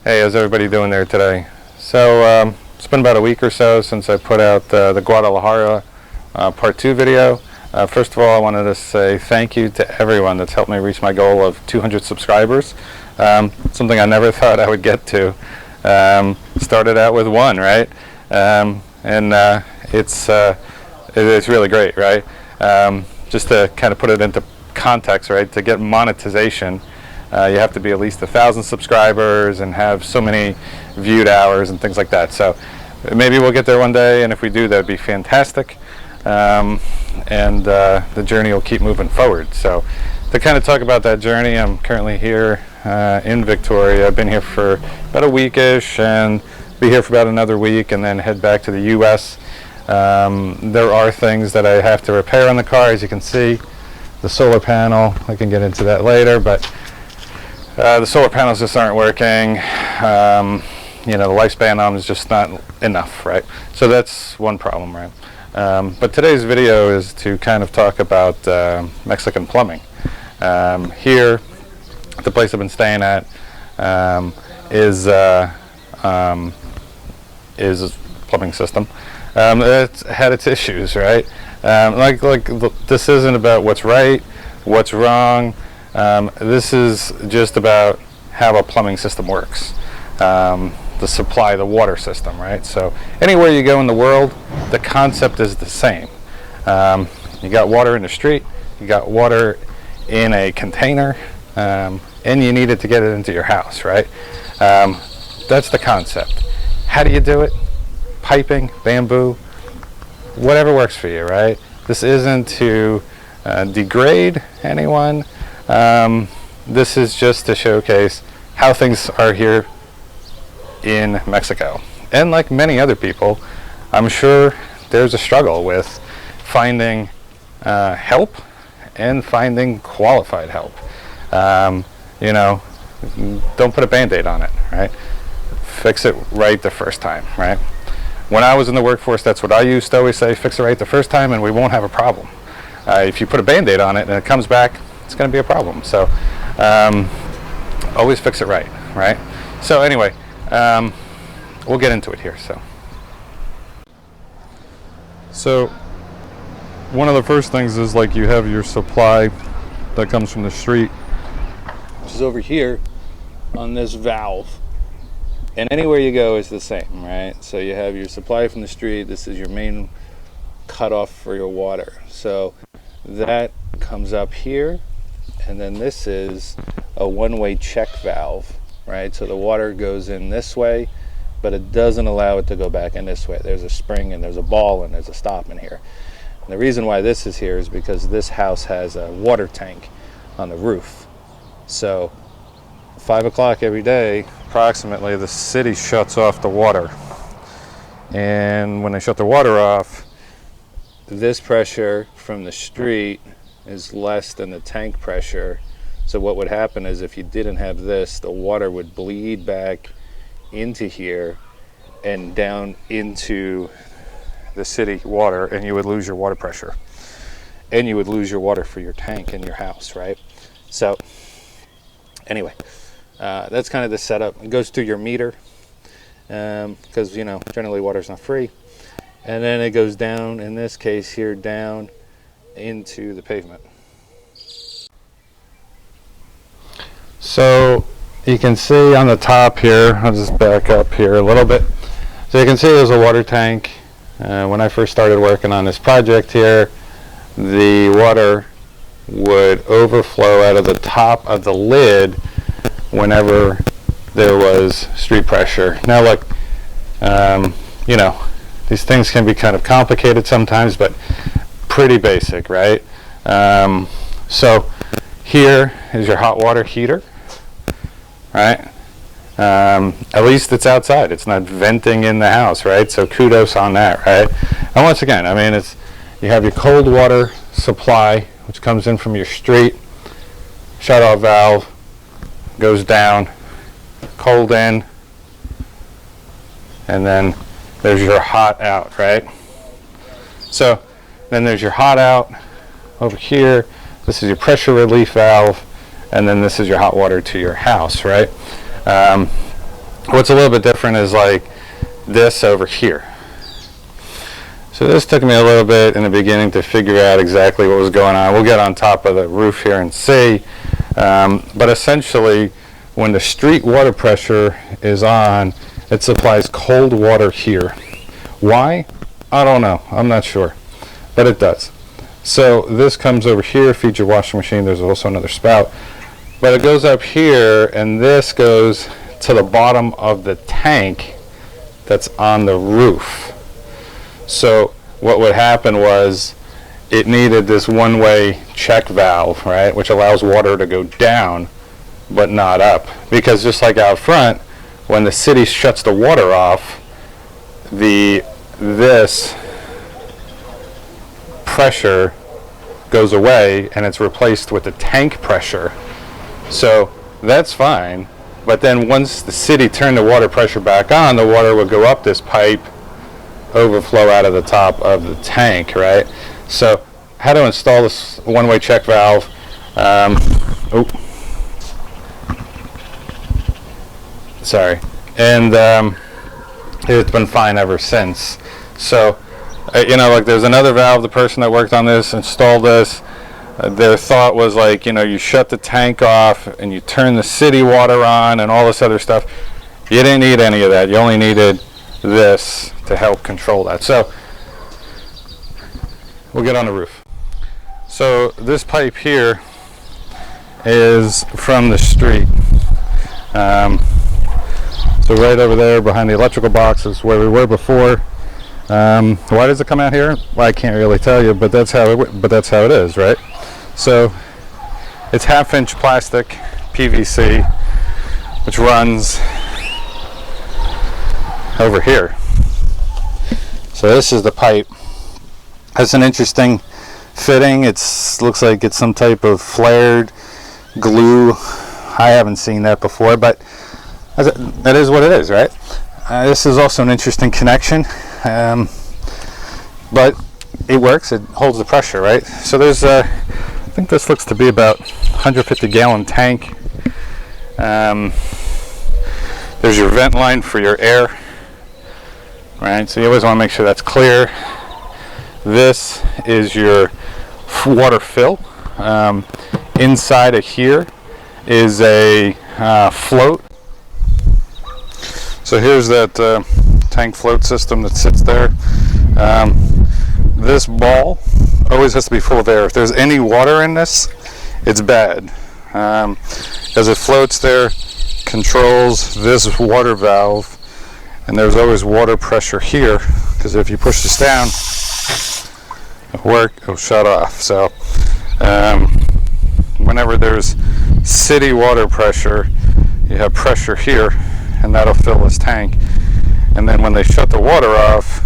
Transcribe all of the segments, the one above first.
Hey, how's everybody doing there today? So it's been about a week or so since I put out the Guadalajara part 2 video. First of all, I wanted to say thank you to everyone that's helped me reach my goal of 200 subscribers. Something I never thought I would get to. Started out with 1, right? It's really great, right? Just to kind of put it into context, right? To get monetization, you have to be at least 1,000 subscribers and have so many viewed hours and things like that. So maybe we'll get there one day, and if we do, that'd be fantastic. The journey will keep moving forward. So to kind of talk about that journey, I'm currently here in Victoria. I've been here for about a week-ish, and be here for about another week, and then head back to the U.S. There are things that I have to repair on the car, as you can see. The solar panel, I can get into that later, but the solar panels just aren't working. The lifespan on them is just not enough, right? So that's one problem, right? But today's video is to kind of talk about Mexican plumbing. Here, the place I've been staying at is a plumbing system. It's had its issues, right? This isn't about what's right, what's wrong. This is just about how a plumbing system works. The water system, right? So anywhere you go in the world, the concept is the same. You got water in the street, you got water in a container, and you need it to get it into your house, right? That's the concept. How do you do it? Piping, bamboo, whatever works for you, right? This isn't to degrade anyone. This is just to showcase how things are here in Mexico. And like many other people, I'm sure there's a struggle with finding help and finding qualified help. Don't put a band-aid on it, right? Fix it right the first time, right? When I was in the workforce, that's what I used to always say: fix it right the first time and we won't have a problem. If you put a band-aid on it and it comes back, it's going to be a problem. So always fix it right? So anyway, we'll get into it here. So one of the first things is, like, you have your supply that comes from the street, which is over here on this valve. And anywhere you go is the same, right? So you have your supply from the street. This is your main cutoff for your water. So that comes up here, and then this is a one-way check valve, right? So the water goes in this way, but it doesn't allow it to go back in this way. There's a spring and there's a ball and there's a stop in here. And the reason why this is here is because this house has a water tank on the roof. So 5 o'clock every day, approximately, the city shuts off the water. And when they shut the water off, this pressure from the street is less than the tank pressure. So what would happen is, if you didn't have this, the water would bleed back into here and down into the city water, and you would lose your water pressure. And you would lose your water for your tank in your house, right? So anyway, that's kind of the setup. It goes through your meter, because generally water's not free, and then it goes down, in this case here, down into the pavement. So you can see on the top here, I'll just back up here a little bit. So you can see there's a water tank. When I first started working on this project here, the water would overflow out of the top of the lid whenever there was street pressure. Now look, these things can be kind of complicated sometimes, but pretty basic, right? So here is your hot water heater, right? At least it's outside. It's not venting in the house, right? So kudos on that, right? And once again, you have your cold water supply, which comes in from your street. Shut-off valve goes down, cold in, and then there's your hot out, right? So then there's your hot out over here. This is your pressure relief valve, and then this is your hot water to your house, right? What's a little bit different is like this over here. So this took me a little bit in the beginning to figure out exactly what was going on. We'll get on top of the roof here and see. But essentially, when the street water pressure is on, it supplies cold water here. Why? I don't know. I'm not sure. But it does. So this comes over here, feeds your washing machine. There's also another spout. But it goes up here, and this goes to the bottom of the tank that's on the roof. So what would happen was it needed this one-way check valve, right, which allows water to go down but not up. Because just like out front, when the city shuts the water off, this pressure goes away and it's replaced with the tank pressure. So that's fine. But then once the city turned the water pressure back on, the water would go up this pipe, overflow out of the top of the tank, right? So how to install this one-way check valve. Sorry. And it's been fine ever since. So, like there's another valve, the person that worked on this installed this. Their thought was like, you shut the tank off and you turn the city water on and all this other stuff. You didn't need any of that. You only needed this to help control that. So we'll get on the roof. So this pipe here is from the street. So right over there behind the electrical box is where we were before. Why does it come out here? Well, I can't really tell you, but that's how it is, right? So it's half-inch plastic PVC, which runs over here. So this is the pipe. It's an interesting fitting. Looks like it's some type of flared glue. I haven't seen that before, but that is what it is, right? This is also an interesting connection, but it works. It holds the pressure, right? So there's I think this looks to be about 150-gallon tank. There's your vent line for your air, right? So you always want to make sure that's clear. This is your water fill. Inside of here is a float. So here's that tank float system that sits there. This ball always has to be full of air. If there's any water in this, it's bad. As it floats there, controls this water valve, and there's always water pressure here, because if you push this down, it'll shut off. So whenever there's city water pressure, you have pressure here, and that'll fill this tank. And then when they shut the water off,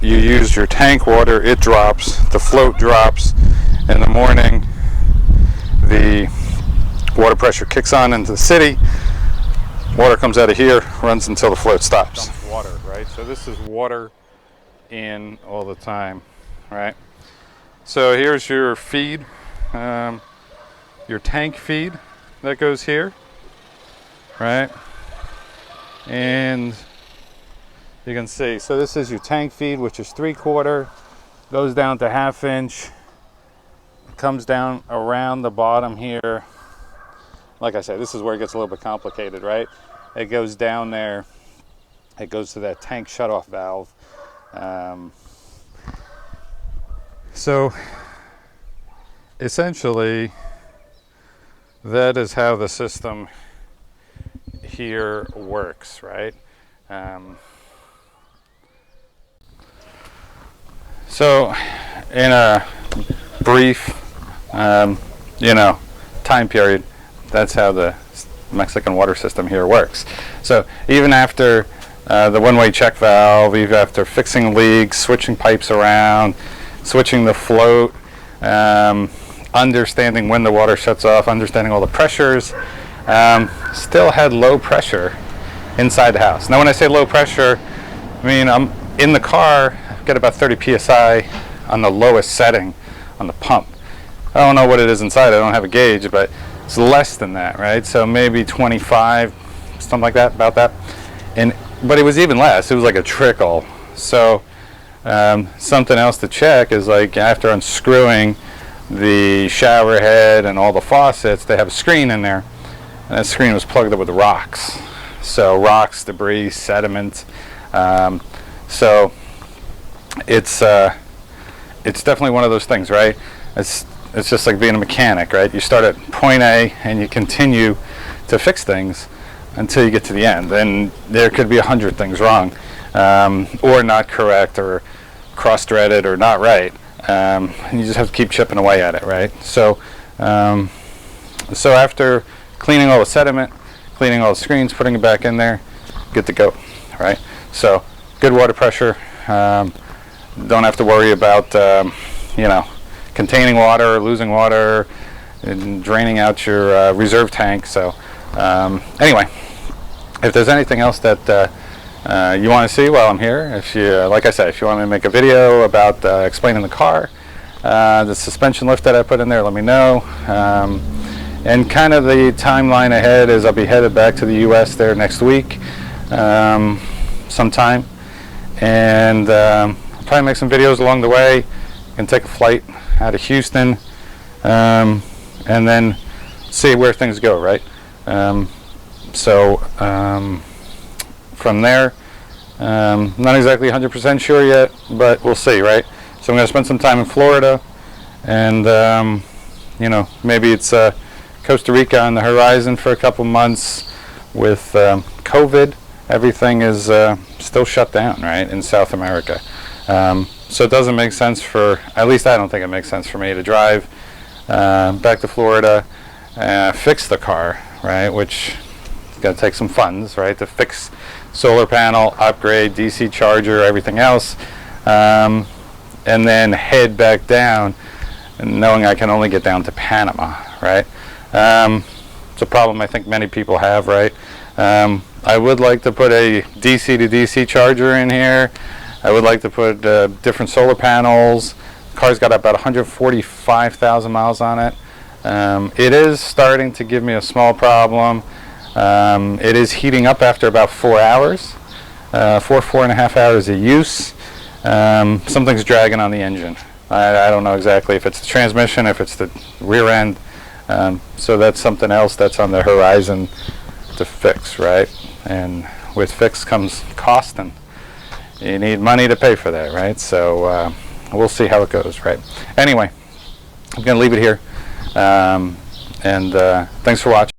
you use your tank water, it drops, the float drops. In the morning, the water pressure kicks on into the city, water comes out of here, runs until the float stops. Water, right? So this is water in all the time, right? So here's your feed, your tank feed that goes here, right? And you can see, so this is your tank feed, which is 3/4, goes down to 1/2 inch, comes down around the bottom here. Like I said, this is where it gets a little bit complicated, right? It goes down there, it goes to that tank shutoff valve. So essentially, that is how the system here works, right? So in a brief time period, that's how the Mexican water system here works. So even after the one-way check valve, even after fixing leaks, switching pipes around, switching the float, understanding when the water shuts off, understanding all the pressures, still had low pressure inside the house. Now when I say low pressure, I mean I'm in the car, get about 30 psi on the lowest setting on the pump. I don't know what it is inside, I don't have a gauge, but it's less than that, right? So maybe 25 something like that, about that. But it was even less. It was like a trickle. So something else to check is, like, after unscrewing the shower head and all the faucets, they have a screen in there, and that screen was plugged up with rocks. So rocks, debris, sediment. So it's definitely one of those things, right? It's just like being a mechanic, right? You start at point A and you continue to fix things until you get to the end. And there could be 100 things wrong, or not correct, or cross-threaded, or not right. And you just have to keep chipping away at it, right? So, so after cleaning all the sediment, cleaning all the screens, putting it back in there, good to go, right? So good water pressure. Don't have to worry about containing water, or losing water, and draining out your reserve tank. So anyway, if there's anything else that you want to see while I'm here, if you, like I said, if you want me to make a video about explaining the car, the suspension lift that I put in there, let me know. And kind of the timeline ahead is I'll be headed back to the US there next week sometime, and I'll probably make some videos along the way, and take a flight out of Houston, and then see where things go, right? From there, not exactly 100% sure yet, but we'll see, right? So I'm going to spend some time in Florida, and maybe it's Costa Rica on the horizon for a couple months. With COVID, everything is still shut down, right, in South America. So it doesn't make sense at least I don't think it makes sense for me to drive back to Florida, fix the car, right, which is going to take some funds, right, to fix solar panel, upgrade, DC charger, everything else, and then head back down, knowing I can only get down to Panama, right? It's a problem I think many people have, right? I would like to put a DC to DC charger in here. I would like to put different solar panels. The car's got about 145,000 miles on it. It is starting to give me a small problem. It is heating up after about 4 hours, 4.5 hours of use. Something's dragging on the engine. I don't know exactly if it's the transmission, if it's the rear end. So that's something else that's on the horizon to fix, right? And with fix comes cost, and you need money to pay for that, right? So we'll see how it goes, right? Anyway, I'm going to leave it here. And thanks for watching.